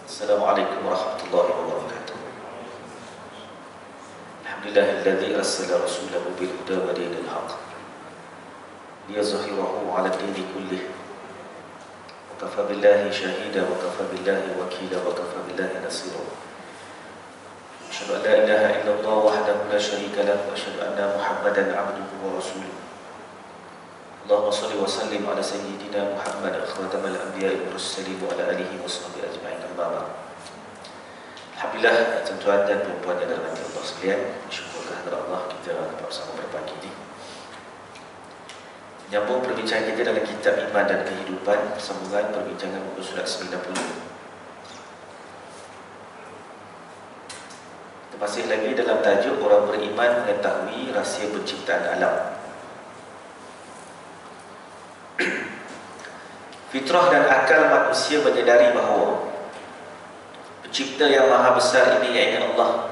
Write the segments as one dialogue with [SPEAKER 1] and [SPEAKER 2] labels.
[SPEAKER 1] Assalamualaikum warahmatullahi wabarakatuh. Alhamdulillahilladzi arsala rasulahu bil huda wa dinil haqq liyuzhhirahu 'ala ad-dini kullih. Wa kafa billahi shahida wa kafa billahi wakila wa kafa billahi nasira. Asyhadu an la ilaha illallah wahdahu la syarika lahu wa asyhadu anna Muhammadan 'abduhu wa rasuluh. Allahumma shalli wa sallim ala sayyidina Muhammad khatamal anbiya'i wal mursalin wa ala alihi wa sahbihi ajma'in. Amma ba'd. Alhamdulillah, tuan-tuan dan puan-puan yang dirahmati Allah sekalian, syukur kehadirat Allah kita dapat bersama pada pagi ini. Menyambung perbincangan kita dalam kitab Iman dan Kehidupan, sambungan perbincangan muka surat 90. Kita masih lagi dalam tajuk orang beriman mengetahui rahsia penciptaan alam. Fitrah dan akal manusia menyedari bahawa Pencipta yang maha besar ini, iaitu Allah,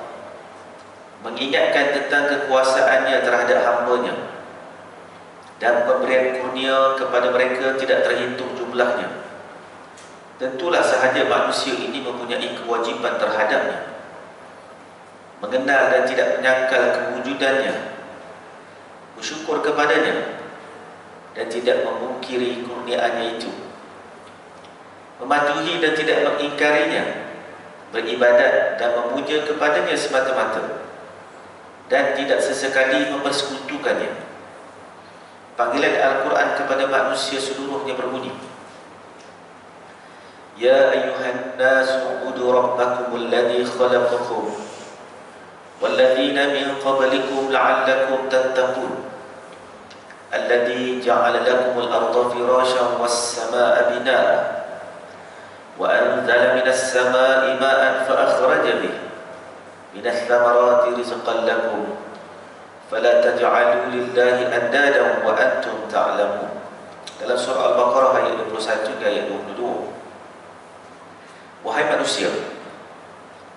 [SPEAKER 1] mengingatkan tentang kekuasaannya terhadap hamba-Nya dan pemberian kurnia kepada mereka tidak terhitung jumlahnya. Tentulah sahaja manusia ini mempunyai kewajipan terhadapnya, mengenal dan tidak menyangkal kewujudannya, bersyukur kepadanya dan tidak memungkiri kurniaannya itu, mematuhi dan tidak mengingkarinya, beribadat dan memuja kepadanya semata-mata dan tidak sesekali mempersekutukannya. Panggilan Al-Quran kepada manusia seluruhnya berbunyi, Ya ayyuhan nasu ubudu rabbakumul ladzi khalaqakum walladzina min qablikum la'allakum tattaqun alladzi ja'ala lakumul arda firasyan was-samaa'a binaa'a وأنزل من السماء ماء فأخرج به من الثمرات رزقا لكم فلا تجعلوا لله أندادا وأنتم تعلمون. Dalam surah Al-Baqarah ayat 21 ke ayat 22. Wahai manusia,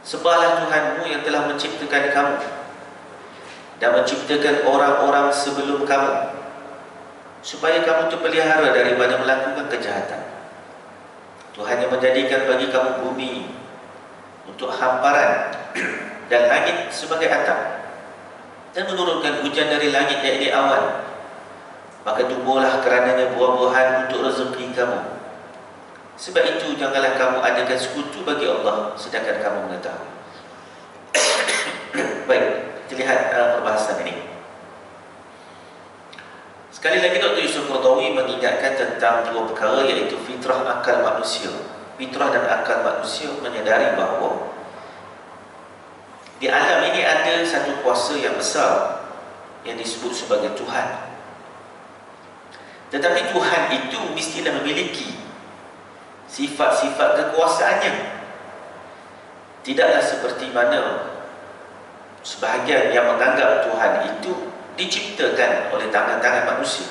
[SPEAKER 1] sembahlah Tuhanmu yang telah menciptakan kamu dan menciptakan orang-orang sebelum kamu, supaya kamu terpelihara daripada melakukan kejahatan. Tuhan yang menjadikan bagi kamu bumi untuk hamparan dan langit sebagai atap, dan menurunkan hujan dari langit iaitu awan, maka tumbuhlah kerananya buah-buahan untuk rezeki kamu. Sebab itu janganlah kamu adakan sekutu bagi Allah sedangkan kamu mengetahui. Baik, kita lihat perbahasan ini. Sekali lagi Dr. Yusuf Qaradawi mengingatkan tentang dua perkara, iaitu fitrah akal manusia. Fitrah dan akal manusia menyadari bahawa di alam ini ada satu kuasa yang besar yang disebut sebagai Tuhan. Tetapi Tuhan itu mestilah memiliki sifat-sifat kekuasaannya. Tidaklah seperti mana sebahagian yang menganggap Tuhan itu diciptakan oleh tangan-tangan manusia.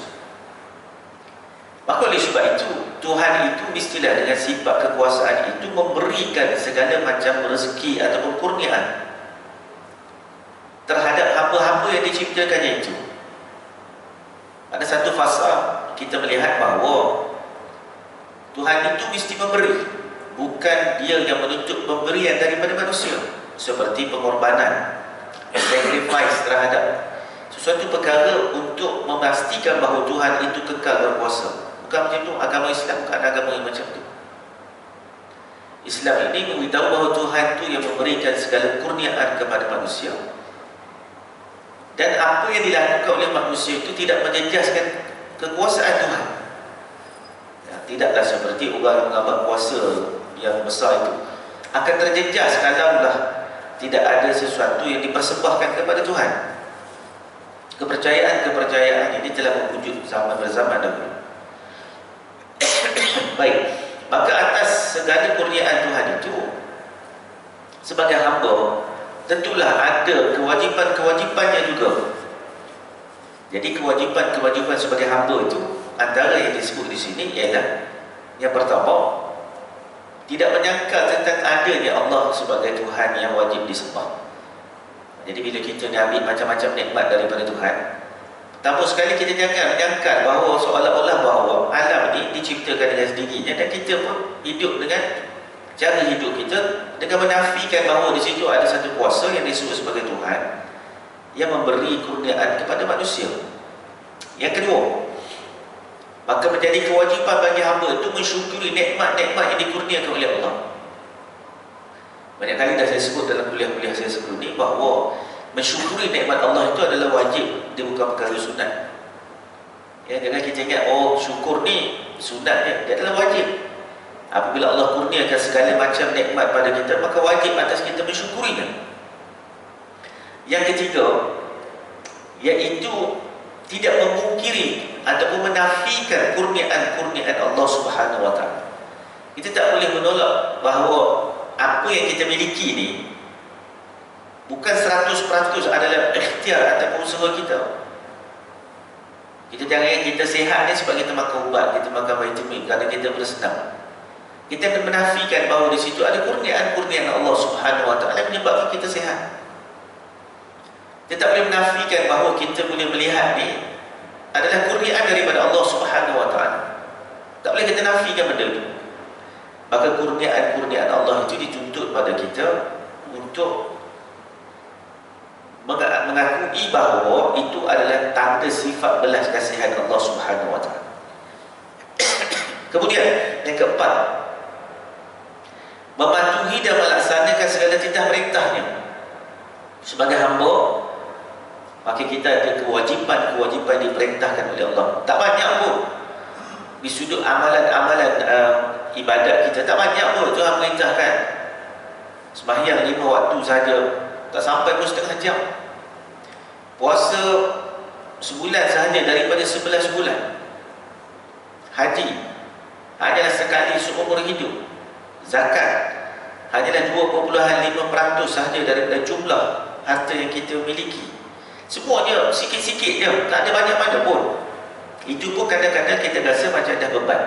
[SPEAKER 1] Maka oleh sebab itu, Tuhan itu mestilah dengan sifat kekuasaan itu memberikan segala macam rezeki ataupun kurniaan terhadap hamba-hamba yang diciptakannya itu. Pada satu fasa kita melihat bahawa Tuhan itu mesti memberi, bukan dia yang menuntut pemberian daripada manusia, seperti pengorbanan, sacrifice terhadap sesuatu perkara untuk memastikan bahawa Tuhan itu kekal berkuasa. Bukan macam itu. Agama Islam bukan agama yang macam itu. Islam ini memberitahu bahawa Tuhan itu yang memberikan segala kurniaan kepada manusia, dan apa yang dilakukan oleh manusia itu tidak menjejaskan kekuasaan Tuhan. Ya, tidaklah seperti orang yang menganggap kuasa yang besar itu akan terjejas kalaulah tidak ada sesuatu yang dipersembahkan kepada Tuhan. Kepercayaan-kepercayaan ini telah berwujud zaman berzaman dahulu. Baik, maka atas segala kurniaan Tuhan itu, sebagai hamba tentulah ada kewajipan-kewajipannya juga. Jadi kewajipan-kewajipan sebagai hamba itu, antara yang disebut di sini ialah yang pertama, tidak menyangkal tentang adanya Allah sebagai Tuhan yang wajib disembah. Jadi bila kita ni ambil macam-macam nikmat daripada Tuhan, pertama sekali kita jangan menyangkal bahawa seolah-olah bahawa alam ini diciptakan dengan sendirinya dan kita pun hidup dengan cara hidup kita dengan menafikan bahawa di situ ada satu kuasa yang disebut sebagai Tuhan yang memberi kurniaan kepada manusia. Yang kedua, maka menjadi kewajipan bagi hamba itu mensyukuri nikmat-nikmat yang dikurniakan oleh Allah. Banyak kali dah saya sebut dalam kuliah-kuliah saya sebelum ni bahawa mensyukuri nikmat Allah itu adalah wajib, dia bukan perkara sunat. Ya, jangan kita ingat, oh syukur ni sunat, dia adalah wajib. Apabila Allah kurniakan segala macam nikmat pada kita, maka wajib atas kita mensyukurinya. Yang ketiga, iaitu tidak memungkiri ataupun menafikan kurniaan-kurniaan Allah Subhanahu Wa Taala. Kita tak boleh menolak bahawa apa yang kita miliki ni bukan 100% adalah ikhtiar ataupun usaha kita. Kita jangan ingat kita sihat ni sebab kita makan ubat, kita makan vitamin, kerana kita bersenam. Kita akan menafikan bahawa di situ ada kurniaan-kurniaan Allah Subhanahu Wa Taala yang menyebabkan kita sihat. Kita tak boleh menafikan bahawa kita boleh melihat ni adalah kurniaan daripada Allah Subhanahu Wa Taala. Tak boleh kita nafikan benda itu. Maka kurniaan-kurniaan Allah itu dituntut pada kita untuk mengakui bahawa itu adalah tanda sifat belas kasihan Allah Subhanahu Wa Taala. Kemudian yang keempat, mematuhi dan melaksanakan segala titah perintahnya. Sebagai hamba, maka kita ada kewajipan diperintahkan oleh Allah. Tak banyak pun di sudut amalan-amalan ibadat kita, tak banyak pun Tuhan perintahkan. Sembahyang 5 waktu saja, tak sampai pun setengah jam. Puasa sebulan sahaja daripada 11 bulan. Haji hanyalah sekali seumur hidup. Zakat hanyalah 2.5% sahaja daripada jumlah harta yang kita miliki. Semuanya sikit-sikit je, tak ada banyak-banyak pun. Itu pun kadang-kadang kita rasa macam dah beban.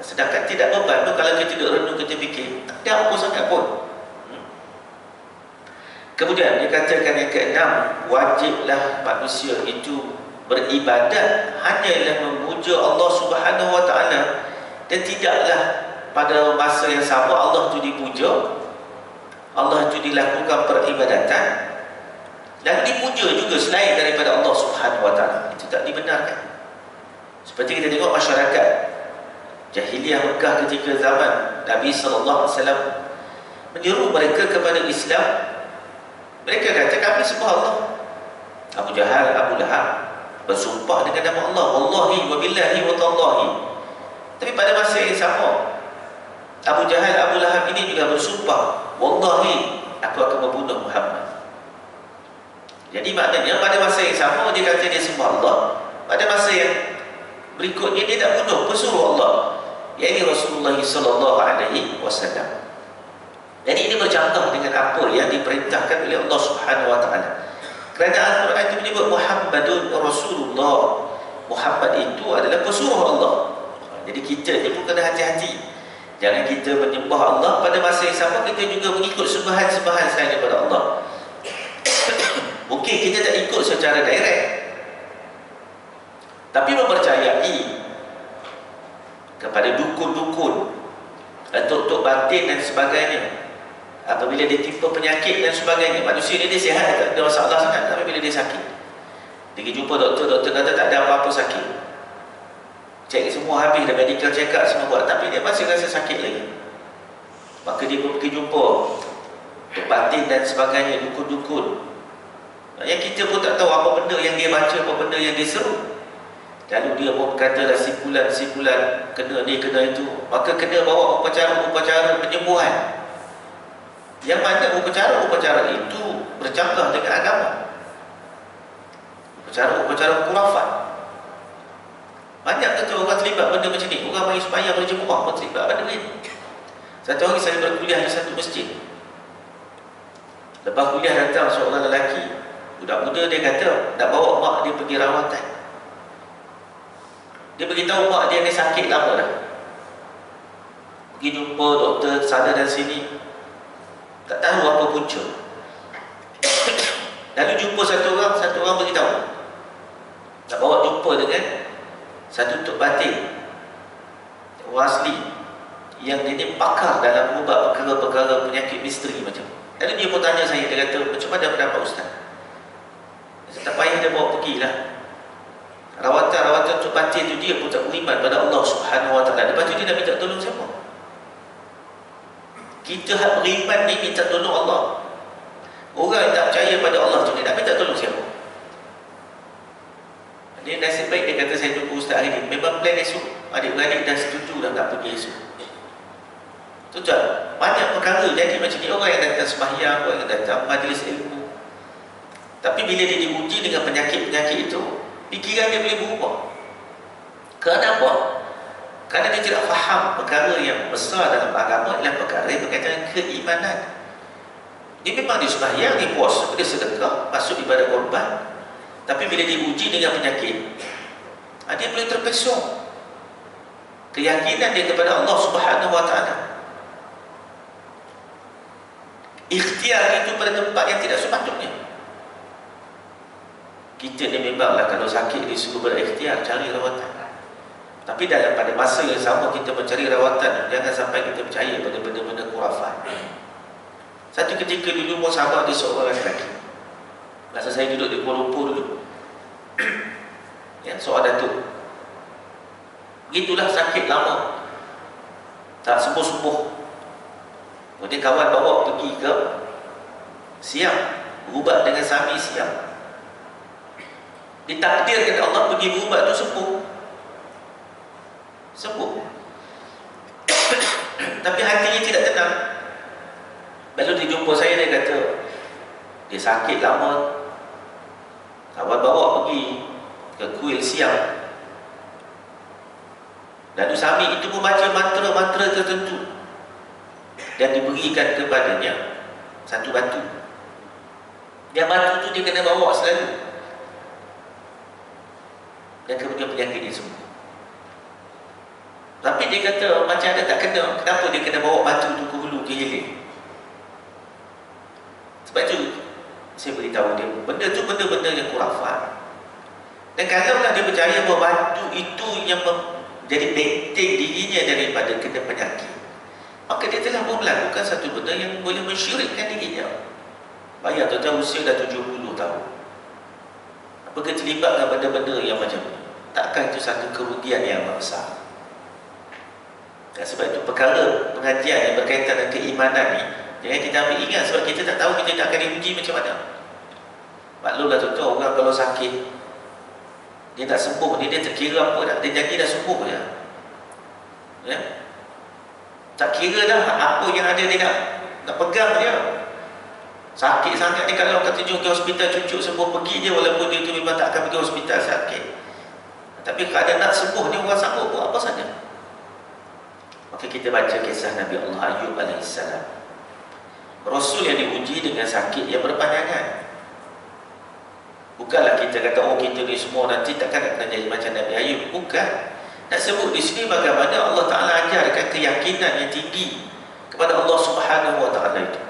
[SPEAKER 1] Sedangkan tidak beban tu kalau kita duduk renung, kita fikir tak ada apa sangat pun. Kemudian dikatakan yang keenam, wajiblah manusia itu beribadat hanyalah memuja Allah Subhanahu Wa Taala, dan tidaklah pada masa yang sama Allah itu dipuja, Allah itu dilakukan peribadatan dan dipuja juga selain daripada Allah Subhanahu Wa Taala. Itu tak dibenarkan. Seperti kita tengok masyarakat jahiliah Mekah ketika zaman Nabi sallallahu alaihi wasallam menyeru mereka kepada Islam. Mereka kata, kami sembah Allah. Abu Jahal, Abu Lahab bersumpah dengan nama Allah, wallahi wa billahi wa tallahi. Tapi pada masa yang sama, Abu Jahal, Abu Lahab ini juga bersumpah, wallahi aku akan membunuh Muhammad. Jadi maknanya pada masa yang sama dia kata dia sembah Allah, pada masa yang berikutnya dia nak bunuh pesuruh Allah, iaitu Rasulullah sallallahu alaihi wasallam. Jadi ini bercanggah dengan apa yang diperintahkan oleh Allah Subhanahu Wa Taala. Kerana Al-Quran itu menyebut Muhammadun Rasulullah. Muhammad itu adalah pesuruh Allah. Jadi kita ni pun kena hati-hati. Jangan kita menyembah Allah pada masa yang sama kita juga mengikut sembahan-sembahan selain daripada Allah. Mungkin kita tak ikut secara direct, tapi mempercayai kepada dukun-dukun, tok-tok batin dan sebagainya. Apabila dia timpa penyakit dan sebagainya, manusia ni dia sihat, tak ada masalah sangat. Tapi bila dia sakit, dia pergi jumpa doktor, doktor kata tak ada apa-apa sakit, cek semua habis, dah medical check up semua buat, tapi dia masih rasa sakit lagi. Maka dia pun pergi jumpa tok batin dan sebagainya, dukun-dukun. Yang kita pun tak tahu apa benda yang dia baca, apa benda yang dia seru. Lalu dia pun katalah simpulan kena ni, kena itu. Maka kena bawa upacara-upacara penyembuhan, yang mana upacara-upacara itu bercanggah dengan agama. Upacara-upacara khurafat. Banyak tentu orang terlibat benda macam ni. Orang bagi supaya berjemaah pun terlibat benda ni. Satu hari saya berkuliah di satu masjid. Lepas kuliah datang seorang lelaki, budak muda, dia kata nak bawa mak dia pergi rawatan. Dia beritahu mak dia ni sakit lama dah. Pergi jumpa doktor sana dan sini, tak tahu apa punca. Lalu jumpa satu orang beritahu nak bawa jumpa dengan satu tok batin, orang asli yang dia ni pakar dalam mengubah perkara-perkara penyakit misteri macam. Lalu dia pun tanya saya, dia kata, macam mana pendapat Ustaz? Saya tak payah dia bawa pergilah. Rawatan-rawatan untuk batin tu dia pun tak beriman pada Allah Subhanahu Wa Taala. Lepas tu dia nak minta tolong siapa? Kita hak beriman ni minta tolong Allah. Orang yang tak percaya pada Allah tu dia nak minta tolong siapa? Dia nasib baik dia kata saya tunggu Ustaz hari ni. Memang plan esok, adik-beradik dah setuju dah nak pergi esok. Tuan, banyak perkara jadi macam ni. Orang yang datang sembahyang, orang yang datang majlis ilmu, tapi bila dia diuji dengan penyakit-penyakit itu, fikiran dia boleh berubah. Kenapa? Kerana dia tidak faham perkara yang besar dalam agama ialah perkara yang berkaitan dengan keimanan. Dia memang dia sembahyang, dia puasa, dia sedekah, masuk ibadat korban, tapi bila diuji dengan penyakit, dia boleh terpesong keyakinan dia kepada Allah Subhanahu Wa Taala. Ikhtiar itu pada tempat yang tidak sepatutnya. Kita ni memanglah kalau sakit disuruh berikhtiar cari rawatan. Tapi dalam pada masa yang sama kita mencari rawatan, jangan sampai kita percaya pada benda-benda khurafat. Satu ketika dulu muhasabah ada seorang lelaki. Masa saya duduk di Kuala Lumpur dulu. Ya, seorang datuk. Begitulah sakit lama. Tak sembuh-sembuh. Kemudian kawan bawa pergi ke Siam, berubat dengan Sami Siam. Ditakdirkan Allah pergi berubat tu sembuh. Tapi hatinya tidak tenang. Lalu dia jumpa saya, dia kata dia sakit lama. Kawan bawa pergi ke kuil Siam. Lalu Sami itu membaca mantra-mantra tertentu dan diberikan kepadanya satu batu. Yang batu tu dia kena bawa selalu. Dan kemudian penyakit dia sembuh. Tapi dia kata macam ada tak kena. Kenapa dia kena bawa batu tu ke hulu, ke hilir? Sebab tu saya beritahu dia, benda tu benda-benda yang khurafat. Dan kalaulah dia percaya bahawa batu itu yang jadi benteng dirinya daripada kena penyakit, maka dia telah melakukan satu benda yang boleh mensyirikkan dirinya. Bayar tuan-tuan, usia dah 70 tahun. Apakah terlibat dengan benda-benda yang macam ni? Takkan itu satu kerugian yang besar? Dan sebab itu perkara pengajian yang berkaitan dengan keimanan ni jangan kita ambil ingat, sebab kita tak tahu kita akan diuji macam mana. Maklumlah tuan-tuan, orang kalau sakit dia tak sembuh ni, dia terkira apa dah? Dia janji dah sembuh je. Ya? Tak kira dah apa yang ada, dia nak pegang dia. Sakit sangat ni, kalau kata jom ke hospital, cucuk sembuh, pergi je, walaupun dia tu memang tak akan pergi hospital sakit. Tapi keadaan nak sembuh ni, orang sanggup buat apa saja. Maka kita baca kisah Nabi Allah Ayub AS, Rasul yang diuji dengan sakit yang berpanjangan. Bukanlah kita kata, oh kita ni semua nanti takkan nak jadi macam Nabi Ayub. Bukan. Nak sebut di sini bagaimana Allah Ta'ala ajarkan keyakinan yang tinggi kepada Allah Subhanahu Wa Ta'ala itu.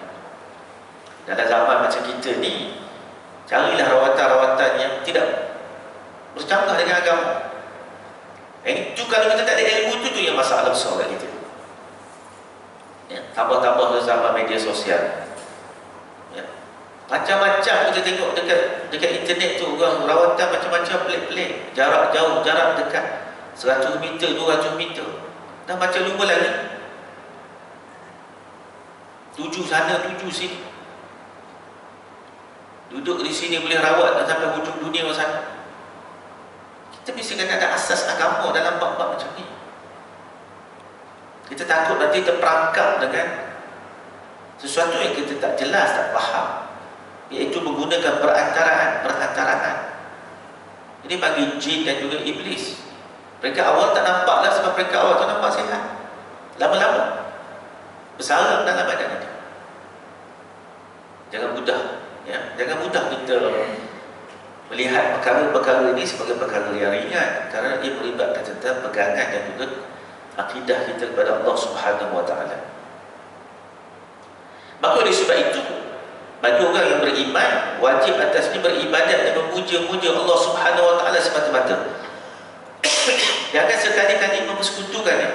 [SPEAKER 1] Dalam zaman macam kita ni, carilah rawatan-rawatan yang tidak bercanggah dengan agama. Itu kalau kita tak ada ilmu tu yang masalah besar kat kita. Ya, tambah-tambah ke zaman media sosial. Ya. Macam-macam kita tengok dekat internet tu, orang rawatan macam-macam, pelik-pelik, jarak jauh, jarak dekat, 100 meter, 200 meter, dah macam lumba lagi. 7 sana, 7 sini. Duduk di sini boleh rawat dan sampai hujung dunia sana. Kita mesti kena ada asas agama dalam bab-bab macam ni. Kita takut nanti terperangkap dengan sesuatu yang kita tak jelas, tak faham, iaitu menggunakan perantaraan. Ini bagi jin dan juga iblis. Mereka awal tak nampaklah, sebab mereka awal tu nampak sihat. Lama-lama bersarang dalam badan kita. Jangan mudah, ya, jangan mudah kita melihat perkara-perkara ini sebagai perkara yang ringan, kerana ia melibatkan tentang pegangan dan juga akidah kita kepada Allah Subhanahu Wa Taala. Maka oleh sebab itu, bagi orang yang beriman, wajib atasnya beribadat dan memuja-muja Allah Subhanahu Wa Taala semata-mata. Jangan sekali-kali mempersekutukannya.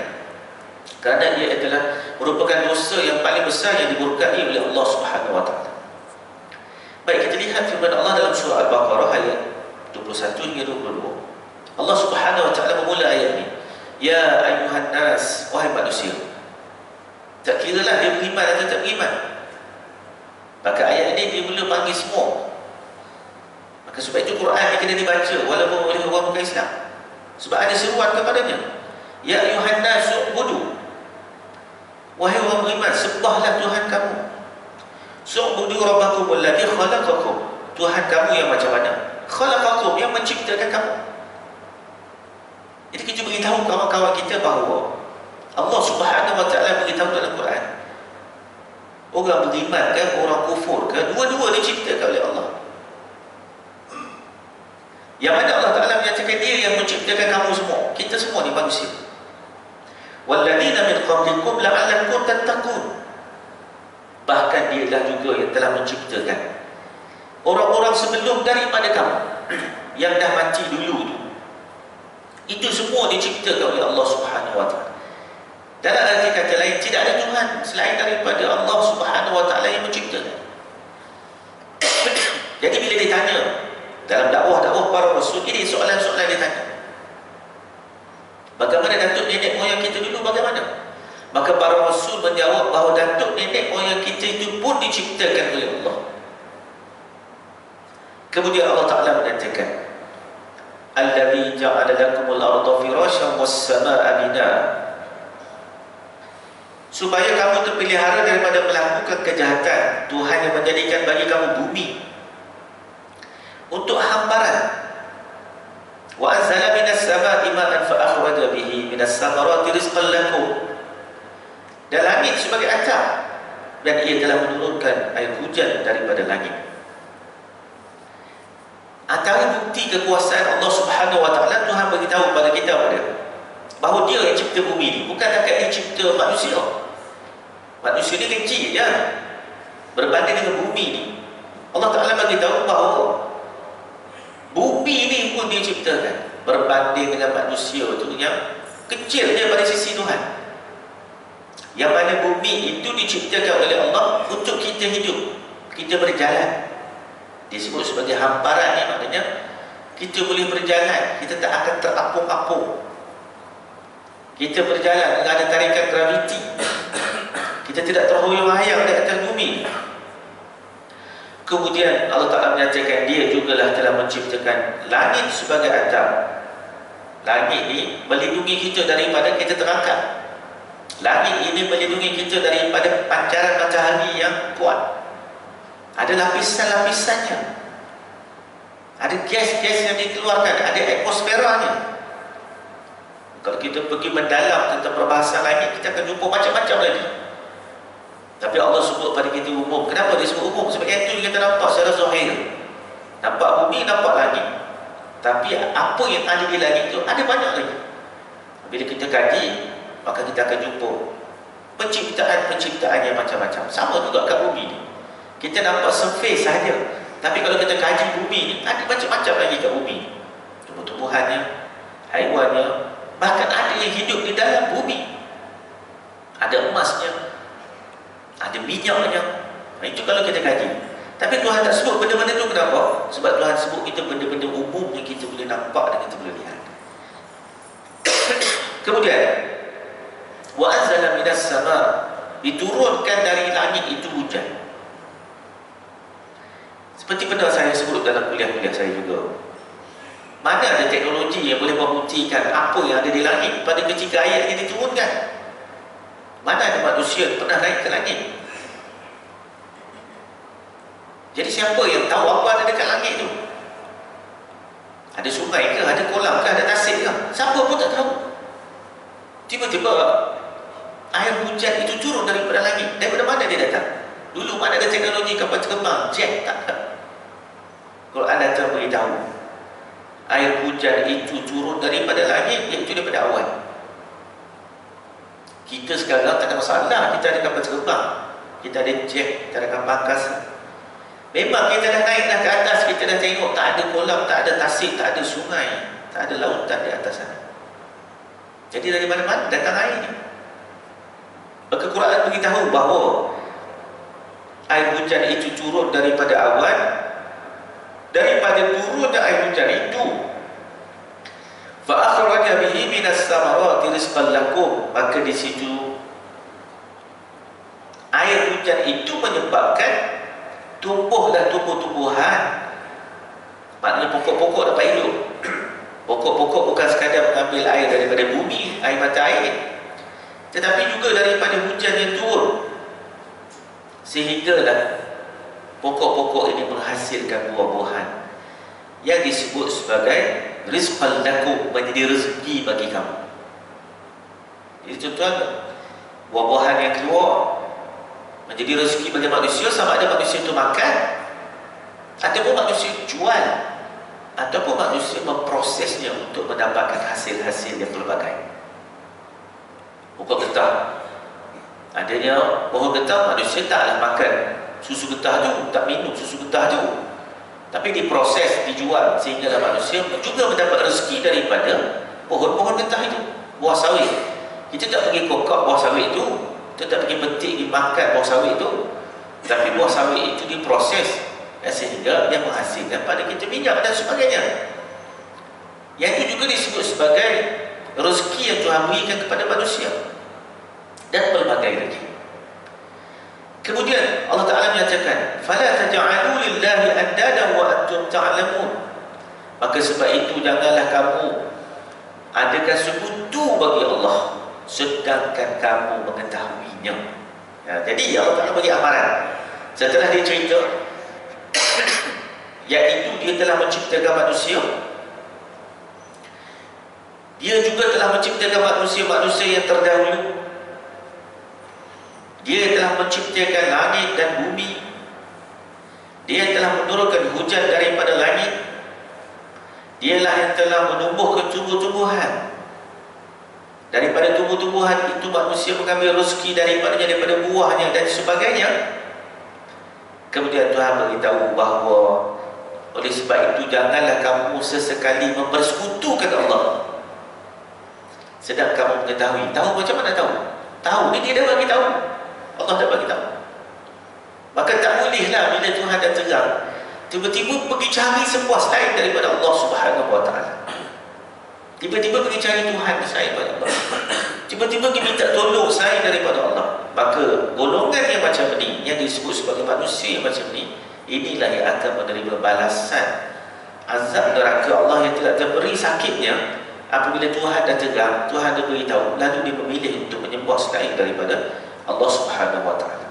[SPEAKER 1] kerana ia adalah merupakan dosa yang paling besar yang dimurkai oleh Allah Subhanahu wa taala. Baik, kita lihat firman Allah dalam surah Al-Baqarah ayat 21 hingga 22. Allah Subhanahu wa taala memula ayat ini, ya ayuhan nas, wahai manusia. Tak kiralah dia beriman atau tak beriman. Maka ayat ini dia mula panggil semua. Maka sebab itu Quran ni kena dibaca walaupun oleh orang bukan Islam. Sebab ada seruan kepadanya. Ya ayuhan nas u'budu. Wahai orang beriman, sembahlah Tuhan kamu. Su'budu rabbakum alladhi khalaqakum. Tuhan kamu yang macam mana? Khalaqakum, yang menciptakan kamu. Jadi kita beritahu kawan-kawan kita bahawa Allah Subhanahu wa taala beritahu dalam Quran, orang beriman ke orang kufur ke, dua-dua diciptakan oleh Allah. Yang mana Allah Taala menyatakan dia yang menciptakan kamu semua. Kita semua ni manusia. Walladzina min qablikum la'allakum tattaqun. Bahkan dialah juga yang telah menciptakan orang-orang sebelum daripada kamu yang dah mati dulu tu. Itu semua diciptakan oleh Allah Subhanahu wa taala. Dalam arti kata lain, tidak ada Tuhan selain daripada Allah Subhanahu wa taala yang menciptakan. Jadi bila ditanya dalam dakwah-dakwah para rasul, ini soalan-soalan dia tanya. Bagaimana datuk nenek moyang kita dulu, bagaimana? Maka para rasul menjawab bahawa datuk nenek moyang kita itu pun diciptakan oleh Allah. Kemudian Allah Ta'ala menyatakan, Alladhi ja'ala lakumul arda firasyan was-samaa'a binaa. Supaya kamu terpelihara daripada melakukan kejahatan, Tuhan yang menjadikan bagi kamu bumi untuk hamparan. Wa anzala minas samaa'i ma'an fa akhraja bihi minas samarati rizqan lakum. Dan langit sebagai atap, dan ia telah menurunkan air hujan daripada langit. Antara bukti kekuasaan Allah Subhanahu wa taala, Tuhan beritahu kepada kita bahawa dia yang cipta bumi ni, bukan dekat dia cipta manusia. Manusia ni kecil je berbanding dengan bumi ni. Allah Ta'ala beritahu bahawa bumi ni pun dia ciptakan berbanding dengan manusia tu yang kecil dia pada sisi Tuhan. Yang mana bumi itu diciptakan oleh Allah untuk kita hidup, kita berjalan. Disebut sebagai hamparan ni, maknanya kita boleh berjalan, kita tak akan terapung-apung. Kita berjalan dengan ada tarikan graviti. Kita tidak terhoyong-hayang di atas bumi. Kemudian Allah Ta'ala menyatakan dia jugalah telah menciptakan langit sebagai atap. Langit ini melindungi kita daripada kita terangkat. Langit ini melindungi kita daripada pancaran matahari yang kuat. Ada lapisan-lapisannya. Ada gas-gas yang dikeluarkan, ada atmosferanya. Kalau kita pergi mendalam tentang perbahasan langit, kita akan jumpa macam-macam lagi. Tapi Allah sebut pada kita umum. Kenapa dia sebut umum? Sebab itu kita nampak secara zahir. Nampak bumi, nampak langit. Tapi apa yang ada di langit itu ada banyak lagi. Bila kita kaji, maka kita akan jumpa penciptaan-penciptaan yang macam-macam. Sama juga kat bumi ni. Kita nampak surface sahaja. Tapi kalau kita kaji bumi ni, ada macam-macam lagi kat bumi. Tumbuh-tumbuhannya, haiwannya, bahkan ada yang hidup di dalam bumi. Ada emasnya, ada minyaknya. Itu kalau kita kaji. Tapi Tuhan tak sebut benda-benda tu, kenapa? Sebab Tuhan sebut kita benda-benda umum yang kita boleh nampak dan kita boleh lihat. Kemudian, wa anzala minas sama', diturunkan dari langit itu hujan. Seperti pernah saya sebut dalam kuliah-kuliah saya juga. Mana ada teknologi yang boleh membuktikan apa yang ada di langit pada ketika ayat ini diturunkan? Mana ada manusia yang pernah naik ke langit? Jadi siapa yang tahu apa ada dekat langit itu? Ada sungai ke, ada kolam ke, ada tasik ke? Siapa pun tak tahu. Tiba-tiba air hujan itu turun daripada langit. Daripada mana dia datang? Dulu mana ada teknologi kapal terbang, jet, tak ada. Quran datang beritahu air hujan itu turun daripada langit, iaitu daripada awan. Kita sekarang tak ada masalah, kita ada kapal terbang, kita ada jet, kita ada kapal angkasa. Memang kita dah naik dah ke atas, kita dah tengok tak ada kolam, tak ada tasik, tak ada sungai, tak ada lautan di atas sana. Jadi dari mana-mana datang air ni. Maka Quran beritahu bahawa air hujan itu turun daripada awan. Daripada turunnya air hujan itu, fa akhraja bihi minas samarati rizqan lakum, maka di situ air hujan itu menyebabkan tumbuhlah tumbuh-tumbuhan. Maknanya pokok-pokok dapat hidup. Pokok-pokok bukan sekadar mengambil air daripada bumi, air mata air, tetapi juga daripada hujan yang turun, sehinggalah pokok-pokok ini menghasilkan buah-buahan yang disebut sebagai rizqan lakum, menjadi rezeki bagi kamu. Jadi tuan-tuan, buah-buahan yang keluar menjadi rezeki bagi manusia, sama ada manusia itu makan, ataupun manusia jual, ataupun manusia memprosesnya untuk mendapatkan hasil-hasil yang pelbagai. Pokok getah, adanya pohon getah, manusia taklah makan susu getah tu, tak minum susu getah tu, tapi diproses, dijual, sehingga manusia juga mendapat rezeki daripada pohon-pohon getah itu. Buah sawit, kita tak pergi kokok buah sawit itu, kita tak pergi petik, dimakan buah sawit itu, tapi buah sawit itu diproses, sehingga dia menghasilkan pada kita minyak dan sebagainya. Yang itu juga disebut sebagai rezeki yang Tuhan berikan kepada manusia, dan pelbagai lagi. Kemudian Allah Ta'ala menyatakan, fala taj'alu lillahi andadan wa antum ta'lamun, maka sebab itu janganlah kamu adakan sekutu bagi Allah sedangkan kamu mengetahuinya. Jadi Allah Ta'ala bagi amaran setelah dia cerita iaitu dia telah menciptakan manusia, dia juga telah menciptakan manusia yang terdahulu, dia telah menciptakan langit dan bumi, dia telah menurunkan hujan daripada langit, dialah yang telah menumbuhkan tumbuh-tumbuhan. Daripada tumbuh-tumbuhan itu manusia mengambil rezeki daripadanya, daripada buahnya dan sebagainya. Kemudian Tuhan beritahu bahawa oleh sebab itu janganlah kamu sesekali mempersekutukan Allah, sedang kamu mengetahui. Tahu macam mana tahu? Tahu ni dia dah bagi tahu, Allah dah bagi tahu. Maka tak bolehlah bila Tuhan dah terang, tiba-tiba pergi cari sepuas lain daripada Allah Subhanahu Wa Taala. Tiba-tiba pergi cari Tuhan selain daripada Allah, tiba-tiba pergi minta tolong selain daripada Allah. Maka golongan yang macam ni, yang disebut sebagai manusia yang macam ni, inilah yang akan menerima balasan azab neraka Allah yang tidak terberi sakitnya apabila Tuhan dah terang, Tuhan dah beritahu, lalu dia memilih untuk menyembah selain daripada Allah Subhanahu Wa Taala.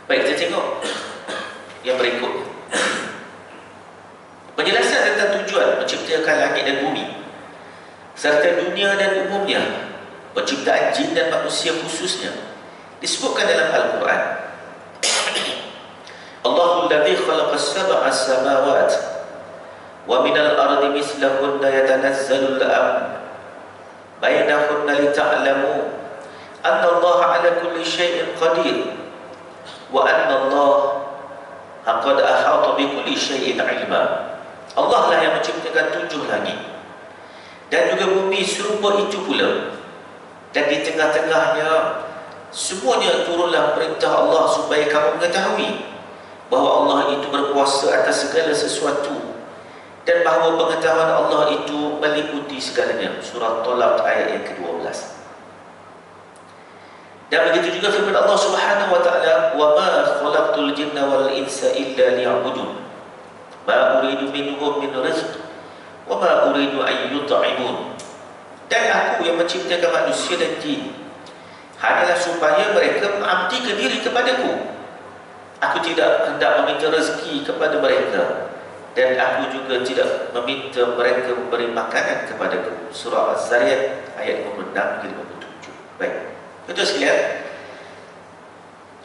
[SPEAKER 1] Baik, kita tengok yang berikut. Penjelasan tentang tujuan menciptakan langit dan bumi serta dunia dan umumnya, penciptaan jin dan manusia khususnya, disebutkan dalam Al-Quran. Allahul ladzi khalaqas sab'a samawat wa minal ardi mislahunna yatanazzalul amr bainahunna lita'lamu anna Allah ala kulli syai'in qadir wa anna Allah qad ahata bi kulli syai'in ilma. Allah lah yang menciptakan 7 langit dan juga bumi serupa itu pula, dan di tengah-tengahnya semuanya turunlah perintah Allah supaya kamu mengetahui bahawa Allah itu berkuasa atas segala sesuatu dan bahawa pengetahuan Allah itu meliputi segalanya. Surah Talaq ayat yang ke-12. Dan begitu juga firman Allah Subhanahu Wa Taala, wa ma khalaqtul jinna wal insa illa liya'budun ma uridu minhum min rizq wa ma uridu an yut'imun. Dan aku yang menciptakan manusia dan jin hanyalah supaya mereka mengabdi diri kepadaku. Aku tidak hendak meminta rezeki kepada mereka, dan aku juga tidak meminta mereka memberi makanan kepadaku. Surah Az-Zariyat ayat 56-57. Baik, betul sekalian,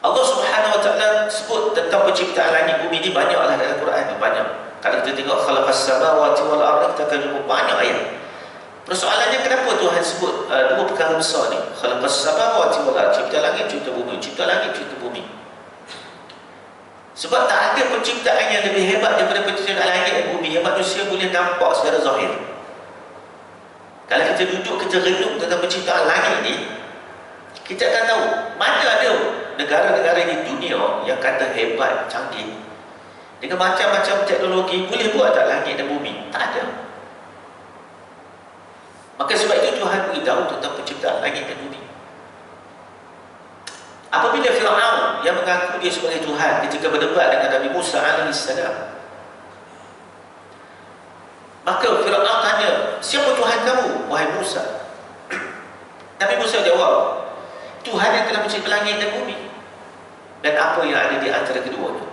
[SPEAKER 1] Allah Subhanahu Wa Taala sebut tentang penciptaan langit bumi ini banyaklah dalam Quran, banyak. Kalau kita tengok khalaqas samawati wal ardi, kita akan jumpa banyak ayat. Persoalannya, kenapa Tuhan sebut dua perkara besar ni? Khalaqas samawati wal ardi, cipta langit, cipta bumi, cipta langit, cipta bumi. Sebab tak ada penciptaan yang lebih hebat daripada penciptaan langit dan bumi yang manusia boleh nampak secara zahir. Kalau kita duduk, kita renung tentang penciptaan langit ni, Kita akan tahu mana ada negara-negara di dunia yang kata hebat, canggih, dengan macam-macam teknologi, boleh buat tak langit dan bumi? Tak ada. Maka sebab itu Tuhan beritahu tentang penciptaan langit dan bumi. Apabila Fir'aun yang mengaku dia sebagai Tuhan ketika berdebat dengan Nabi Musa AS, maka Fir'aun tanya, siapa Tuhan kamu, wahai Musa? Nabi Musa jawab, Tuhan yang telah mencipta langit dan bumi dan apa yang ada di antara keduanya.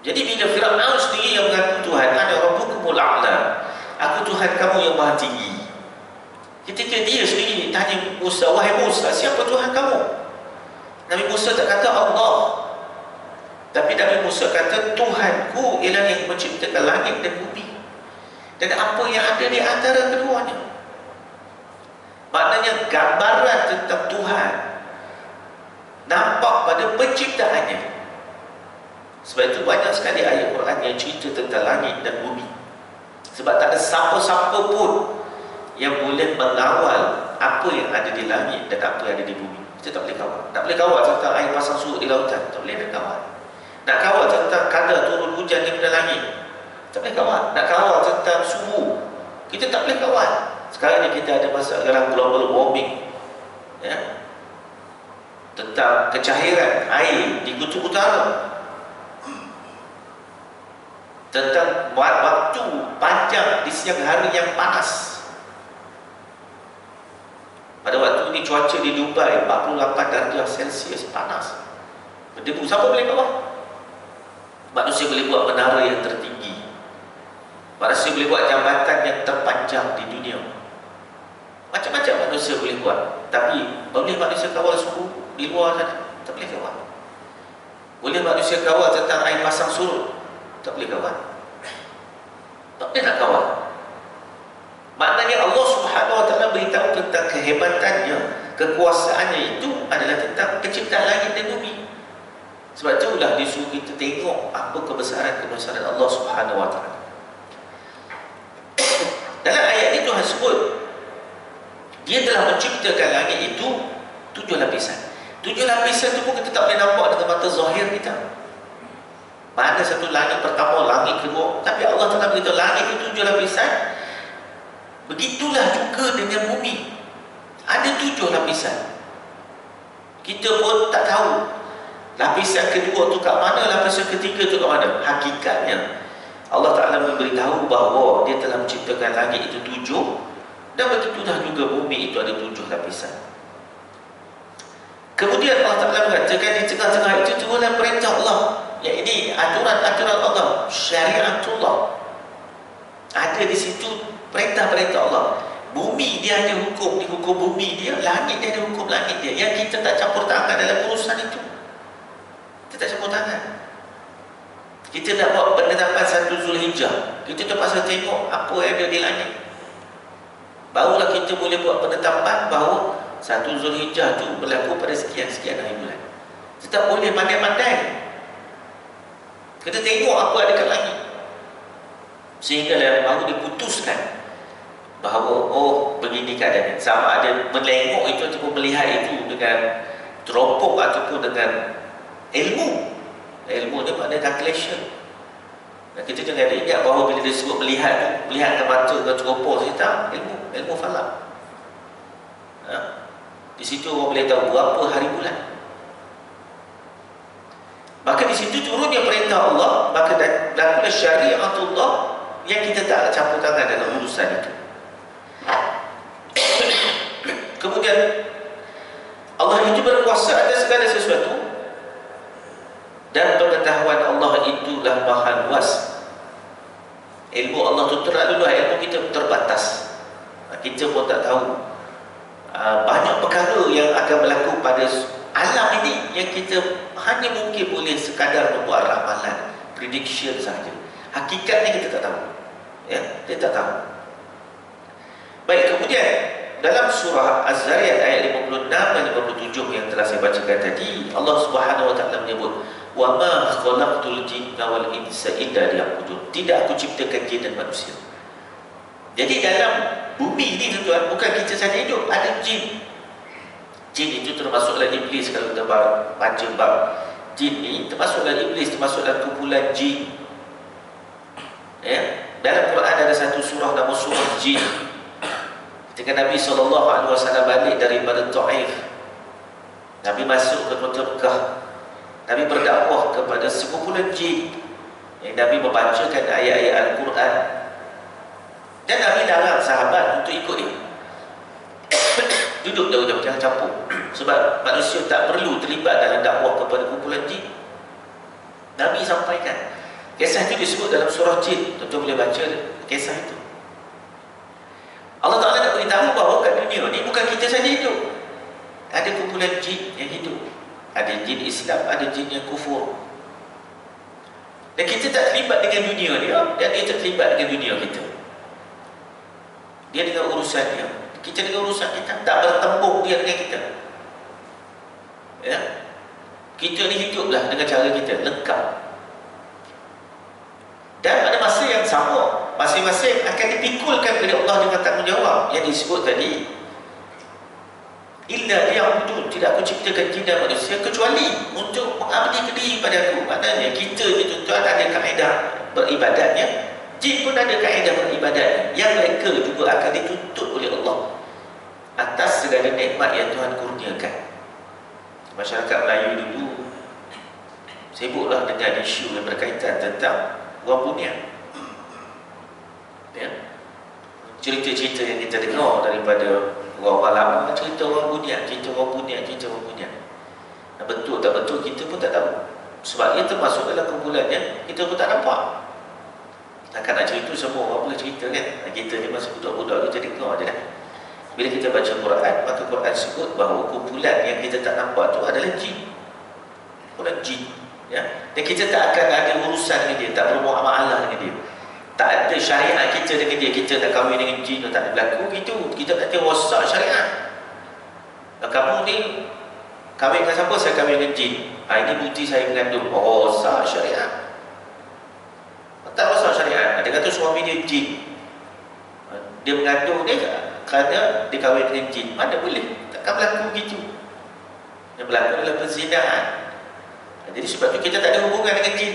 [SPEAKER 1] Jadi bila Fir'aun sendiri yang mengaku Tuhan, ana rabbukumul a'la, aku Tuhan kamu yang maha tinggi. Ketika dia sendiri tanya Musa, wahai Musa, siapa Tuhan kamu? Nabi Musa tak kata Allah, tapi Nabi Musa kata, Tuhanku ialah yang menciptakan langit dan bumi dan apa yang ada di antara keduanya. Maknanya gambaran tentang Tuhan nampak pada penciptaannya. Sebab itu banyak sekali ayat Quran yang cerita tentang langit dan bumi. Sebab tak ada siapa-siapa pun yang boleh mengawal apa yang ada di langit dan apa yang ada di bumi. Kita tak boleh kawal. Tak boleh kawal tentang air pasang surut di lautan. Tak boleh nak kawal. Nak kawal tentang kadar turun hujan daripada langit. Tak boleh kawal. Nak kawal tentang suhu. Kita tak boleh kawal. Sekarang ni kita ada masalah global warming, ya? Tentang kecairan air di kutub utara, tentang waktu panjang di siang hari yang panas. Pada waktu ini cuaca di Dubai 48 darjah Celsius, panas, berdebu. Siapa boleh kawal? Manusia boleh buat menara yang tertinggi, manusia boleh buat jambatan yang terpanjang di dunia. Macam-macam manusia boleh buat. Tapi boleh manusia kawal suhu di luar sana? Tak boleh kawal. Boleh manusia kawal tentang air pasang surut? Tak boleh kawal. Tak boleh nak kawal. Maknanya Allah Subhanahu Wa Taala beritahu tentang kehebatannya, kekuasaannya itu adalah tentang penciptaan langit dan bumi. Sebab itulah disuruh kita tengok apa kebesaran Allah Subhanahu Wa Taala. Dalam ayat ini Tuhan sebut Dia telah menciptakan langit itu 7 lapisan. 7 lapisan itu pun kita tak boleh nampak dengan mata zahir kita. Mana satu langit pertama, langit kedua. Tapi Allah telah beritahu langit itu 7 lapisan. Begitulah juga dengan bumi. Ada 7 lapisan. Kita pun tak tahu lapisan kedua tu kat mana, lapisan ketiga tu kat mana. Hakikatnya Allah Ta'ala memberitahu bahawa Dia telah menciptakan langit itu 7. Dan begitulah juga bumi itu ada 7 lapisan. Kemudian Allah Ta'ala mengatakan di tengah-tengah itu turunlah perintah Allah. Yang ini aturan-aturan Allah, syariatullah. Ada di situ perintah-perintah Allah. Bumi dia ada hukum, di hukum bumi dia. Langit dia ada hukum langit dia. Yang kita tak campur tangan dalam urusan itu. Kita tak campur tangan. Kita nak buat penetapan 1 Zulhijjah, kita terpaksa tengok apa yang ada di langit. Barulah kita boleh buat penetapan bahawa 1 Zulhijjah itu berlaku pada sekian-sekian hari bulan. Kita tak boleh pandai-pandai. Kita tengok apa ada kat langit, sehingga baru diputuskan bahawa oh begini keadaan. Sama ada melengok itu ataupun melihat itu dengan teropong ataupun dengan ilmu. Ilmu ni maknanya calculation. Dan kita jangan ingat bahawa bila disebut melihat tu, melihat dengan mata dengan teropong saja, ilmu falak. Di situ orang boleh tahu berapa hari bulan. Maka di situ turunnya perintah Allah, maka berlakulah syariatullah yang kita tak campur tangan dalam urusan itu. Kemudian Allah itu berkuasa atas segala sesuatu, dan pengetahuan Allah itulah maha luas. Ilmu Allah itu terlalu luas, ilmu kita terbatas. Kita pun tak tahu banyak perkara yang akan berlaku pada alam ini yang kita hanya mungkin boleh sekadar membuat ramalan, prediction saja. Hakikatnya kita tak tahu, ya, kita tak tahu. Baik, kemudian dalam surah Az-Zariyat ayat 56 dan 57 yang telah saya bacakan tadi, Allah Subhanahu Wa Taala menyebut, "Wa ma khalaqtul jinna wal insa illa liya'budun." Tidak aku ciptakan jin dan manusia. Jadi dalam bumi ini tuan-tuan, bukan kita saja hidup, ada jin. Jin itu termasuklah iblis. Kalau kita baca bab jin ni, termasuklah iblis, termasuklah kumpulan jin. Ya, dalam Quran ada satu surah nama surah jin. Ketika Nabi SAW balik daripada Taif, Nabi masuk ke kota Mekah, Nabi berdakwah kepada sekumpulan jin. Nabi membacakan ayat-ayat Al-Quran, dan Nabi larang sahabat untuk ikut dia. Duduk jauh-jauh, jangan campur. Sebab manusia tak perlu terlibat dalam dakwah kepada kumpulan jin. Nabi sampaikan. Kisah itu disebut dalam surah jin. Tuan-tuan boleh baca kisah itu. Allah Ta'ala nak beritahu bahawa kat dunia ni bukan kita saja hidup. Ada kumpulan jin yang hidup. Ada jin Islam, ada jin yang kufur. Dan kita tak terlibat dengan dunia dia, dan dia tak terlibat dengan dunia kita. Dia dengan urusan dia, kita dengan urusan kita. Tak bertembung dia dengan kita. Ya, kita ni hiduplah dengan cara kita, lengkap. Dan pada masa yang sama, masing-masing akan dipikulkan oleh Allah dengan tanggungjawab yang disebut tadi. Illa liya'budun, tidak aku ciptakan jin dan manusia kecuali untuk mengabdi diri pada aku. Maknanya kita ni tuan-tuan ada kaedah beribadatnya, jin pun ada kaedah beribadatnya, yang mereka juga akan dituntut oleh Allah atas segala nikmat yang Tuhan kurniakan. Masyarakat Melayu dulu sibuklah dengan isu yang berkaitan tentang wang bunian. Ya, cerita-cerita yang kita dengar daripada orang lama, cerita wang bunian, cerita wang bunian, cerita wang bunian. Betul tak betul kita pun tak tahu. Sebab ia termasuk dalam kumpulannya, kita pun tak nampak. Takkan nak cerita semua orang boleh cerita kan. Kita ni masa budak-budak kita dengar je lah. Bila kita baca Quran, maka Quran sebut bahawa kumpulan yang kita tak nampak tu adalah jin. Kumpulan jin. Ya? Dan kita tak akan ada urusan dengan dia, tak bermuamalah dengan dia. Tak ada syariat kita dengan dia. Kita nak kahwin dengan jin, tak ada berlaku gitu. Kita kata rosak syariat. Kamu ni kahwin dengan siapa? Saya kahwin dengan jin. Ini bukti saya mengandung. Rosak syariat. Tak rosak syariat. Dia kata suami dia jin, dia mengandung dia kerana dia kahwin dengan jin. Mana boleh? Takkan berlaku begitu. Yang berlaku adalah perzinahan. Jadi sebab tu kita tak ada hubungan dengan jin.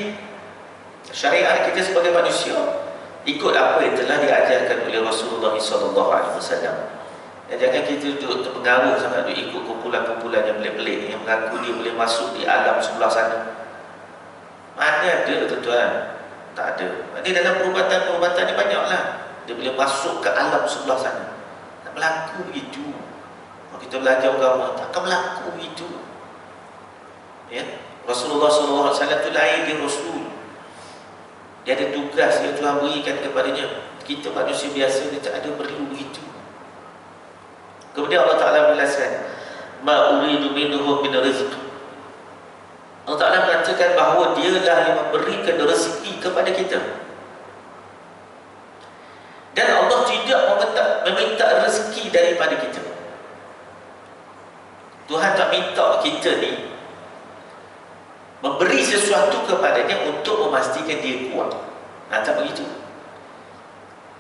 [SPEAKER 1] Syariat kita sebagai manusia ikut apa yang telah diajarkan oleh Rasulullah SAW. Dan jangan kita duduk terpengaruh sangat duduk ikut kumpulan-kumpulan yang pelik-pelik yang mengaku dia boleh masuk di alam sebelah sana. Mana ada tuan-tuan? Tak ada. Ini dalam perubatan-perubatan ni banyaklah. Dia boleh masuk ke alam sebelah sana. Tak berlaku begitu. Kalau kita belajar agama, takkan berlaku begitu. Ya? Rasulullah SAW itu lain, dia Rasul. Dia ada tugas yang Tuhan berikan kepadanya. Kita manusia biasa, dia tak ada perlu begitu. Kemudian Allah Ta'ala menjelaskan, ma uridu minhum min rizq. Allah Ta'ala mengatakan bahawa dialah yang memberikan rezeki kepada kita. Dan Allah tidak meminta rezeki daripada kita. Tuhan tak minta kita ni memberi sesuatu kepadanya untuk memastikan dia kuat. Tak begitu.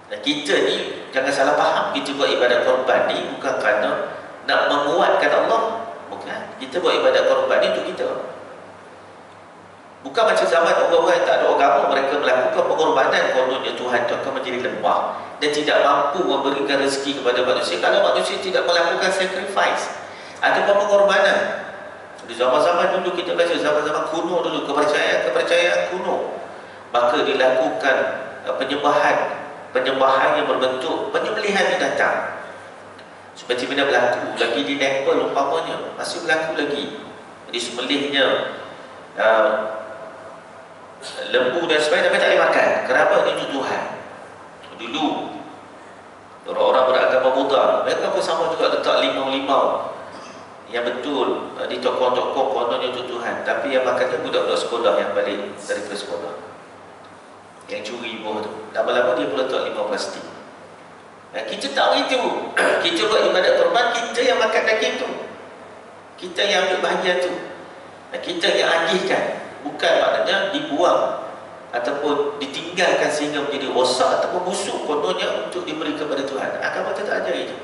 [SPEAKER 1] Dan kita ni jangan salah faham, kita buat ibadat korban ni bukan kerana nak menguatkan Allah. Bukan. Kita buat ibadat korban ni untuk kita. Bukan macam zaman orang-orang yang tak ada agama, mereka melakukan pengorbanan kononnya Tuhan itu akan menjadi lemah dan tidak mampu memberikan rezeki kepada manusia kalau manusia tidak melakukan sacrifice. Ada pengorbanan. Di zaman-zaman dulu kita baca, zaman-zaman kuno dulu, kepercayaan kuno, maka dilakukan penyembahan yang berbentuk penyembelihan binatang. Seperti mana berlaku lagi di Nepal umpamanya, masih berlaku lagi. Jadi sembelihnya lembu dan sebagainya, tapi tak boleh makan. Kenapa? Itu Tuhan. Dulu orang-orang beragama Buddha, mereka pun sama juga letak limau-limau yang betul di tokong-tokong kononnya itu Tuhan, tapi yang makannya budak-budak sekolah yang balik daripada sekolah, yang curi buah tu. Lama-lama dia pun letak limau plastik. Kita tahu itu. Kita buat ibadat korban, kita yang makan daging tu, kita yang ambil bahagian tu, kita yang agihkan. Bukan maknanya dibuang ataupun ditinggalkan sehingga menjadi rosak ataupun busuk kononnya untuk diberi kepada Tuhan. Agama kita tak ajar itu.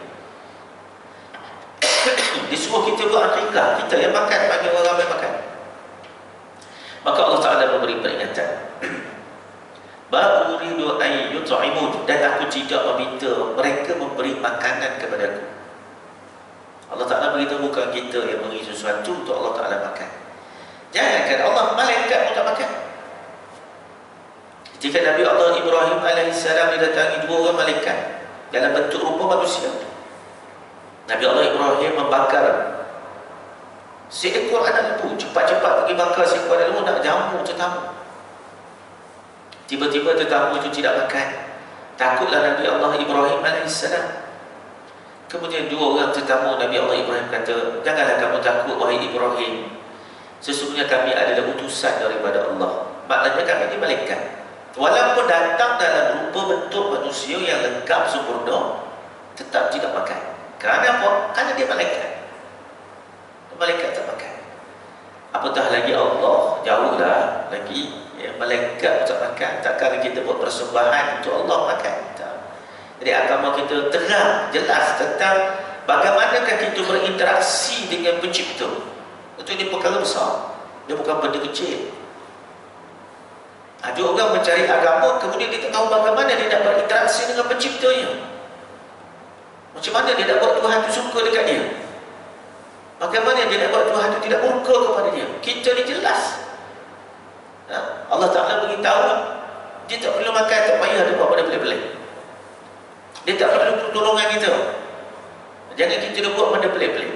[SPEAKER 1] Disuruh kita berakikah, kita yang makan, bagi orang ramai makan. Maka Allah Ta'ala memberi peringatan. Ba uridu ay yut'imun, dan aku tidak meminta mereka memberi makanan kepada aku. Allah Ta'ala beritahu bukan kita yang beri sesuatu untuk Allah Ta'ala makan. Jangankan Allah, malaikat pun tak makan. Ketika Nabi Allah Ibrahim AS didatangi dua orang malaikat dalam bentuk rupa manusia, Nabi Allah Ibrahim membakar seekor anak lembu. Cepat-cepat pergi bakar seekor anak lembu, nak jamu tetamu. Tiba-tiba tetamu itu tidak makan. Takutlah Nabi Allah Ibrahim AS. Kemudian dua orang tetamu Nabi Allah Ibrahim kata, janganlah kamu takut wahai Ibrahim, sesungguhnya kami adalah utusan daripada Allah. Maknanya kami ini malaikat. Walaupun datang dalam rupa bentuk manusia yang lengkap sempurna, tetap tidak makan. Kerana apa? Kerana dia malaikat. Malaikat tak makan. Apatah lagi Allah, jauhlah lagi ya, malaikat tak makan. Takkan kita buat persembahan untuk Allah makan. Tak. Jadi agama kita terang, jelas tentang bagaimanakah kita berinteraksi dengan pencipta. Itu ini perkara besar. Dia bukan benda kecil. Ada orang mencari agama, kemudian dia tak tahu bagaimana dia nak berinteraksi dengan penciptanya. Macam mana dia nak buat Tuhan itu suka dekat dia. Bagaimana dia nak buat Tuhan itu tidak murka kepada dia. Kita ni jelas. Allah Ta'ala beritahu, dia tak perlu makan, tak payah dia buat benda pelik-pelik. Dia tak perlu pertolongan kita. Jangan kita dia buat benda pelik-pelik.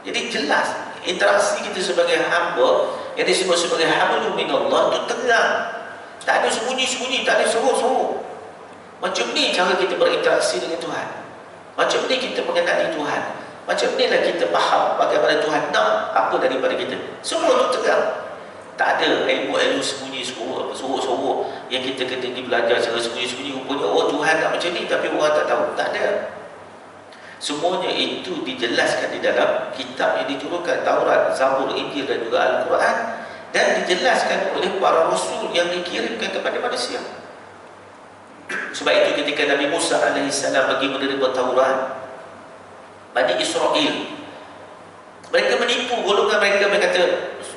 [SPEAKER 1] Jadi jelas, interaksi kita sebagai hamba yang disebut sebagai hamlu minallah itu terang. Tak ada sembunyi-sembunyi, tak ada sorok-sorok. Macam ni cara kita berinteraksi dengan Tuhan. Macam ni kita mengenali Tuhan. Macam ni lah kita faham bagaimana Tuhan nak apa daripada kita. Semua itu terang. Tak ada ilmu-ilmu sembunyi, sorok-sorok yang kita kena belajar secara sembunyi-sembunyi. Rupanya oh Tuhan tak macam ni, tapi orang tak tahu. Tak ada. Semuanya itu dijelaskan di dalam kitab yang diturunkan, Taurat, Zabur, Injil dan juga Al-Quran, dan dijelaskan oleh para rasul yang dikirimkan kepada manusia. Sebab itu ketika Nabi Musa AS pergi menerima Taurat, Bani Israel, mereka menipu golongan mereka. Mereka kata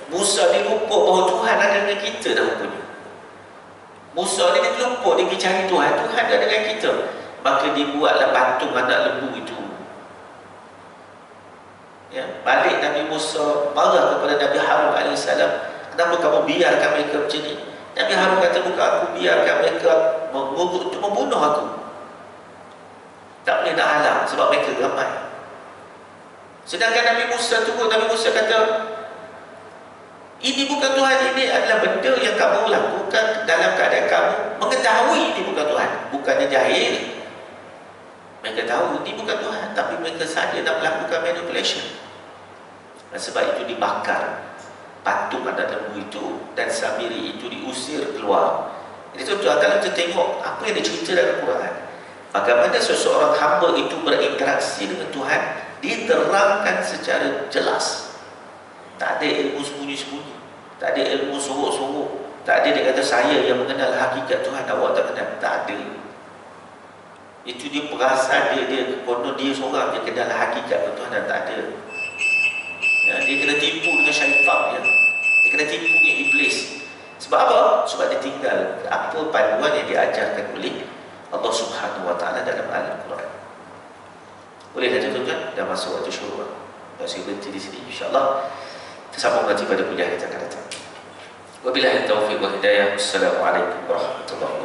[SPEAKER 1] Musa ni lupa bahawa Tuhan ada dengan kita dah rupanya. Musa ni dia lupa, dia pergi cari Tuhan, Tuhan ada dengan kita. Maka dibuatlah patung anak lembu itu. Ya, balik Nabi Musa marah kepada Nabi Harun AS, kenapa kamu biarkan mereka macam ni? Nabi Harun kata, bukan aku biarkan mereka untuk membunuh aku. Tak boleh nak halang sebab mereka ramai. Sedangkan Nabi Musa turun, Nabi Musa kata, ini bukan Tuhan, ini adalah benda yang kamu lakukan dalam keadaan kamu mengetahui ini bukan Tuhan. Bukannya jahil. Mereka tahu ini bukan Tuhan, tapi mereka saja nak melakukan manipulation. Dan sebab itu dibakar patung anak lembu itu, dan Samiri itu diusir keluar. Jadi tuan-tuan, kalau kita tengok apa yang dicerita dalam Quran, bagaimana seseorang hamba itu berinteraksi dengan Tuhan, diterangkan secara jelas. Tak ada ilmu sembunyi-sembunyi, tak ada ilmu sorok-sorok, tak ada dia kata saya yang mengenal hakikat Tuhan, awak tak kenal. Tak ada. Itu dia perasan dia konon dia seorang yang kenal hakikat Tuhan, dan tak ada. Ya, dia kena tipu dengan syaitan dia. Dia kena tipu dengan iblis. Sebab apa? Sebab dia tinggal apa panduan yang diajarkan oleh Allah Subhanahu Wa Taala dalam Al-Quran. Boleh dah tuan-tuan? Dah masuk waktu syuruk. Saya berhenti di sini, insya-Allah. Kita sambung nanti pada kuliah kita akan datang. Wabillahi taufiq wal hidayah. Assalamualaikum warahmatullahi wabarakatuh.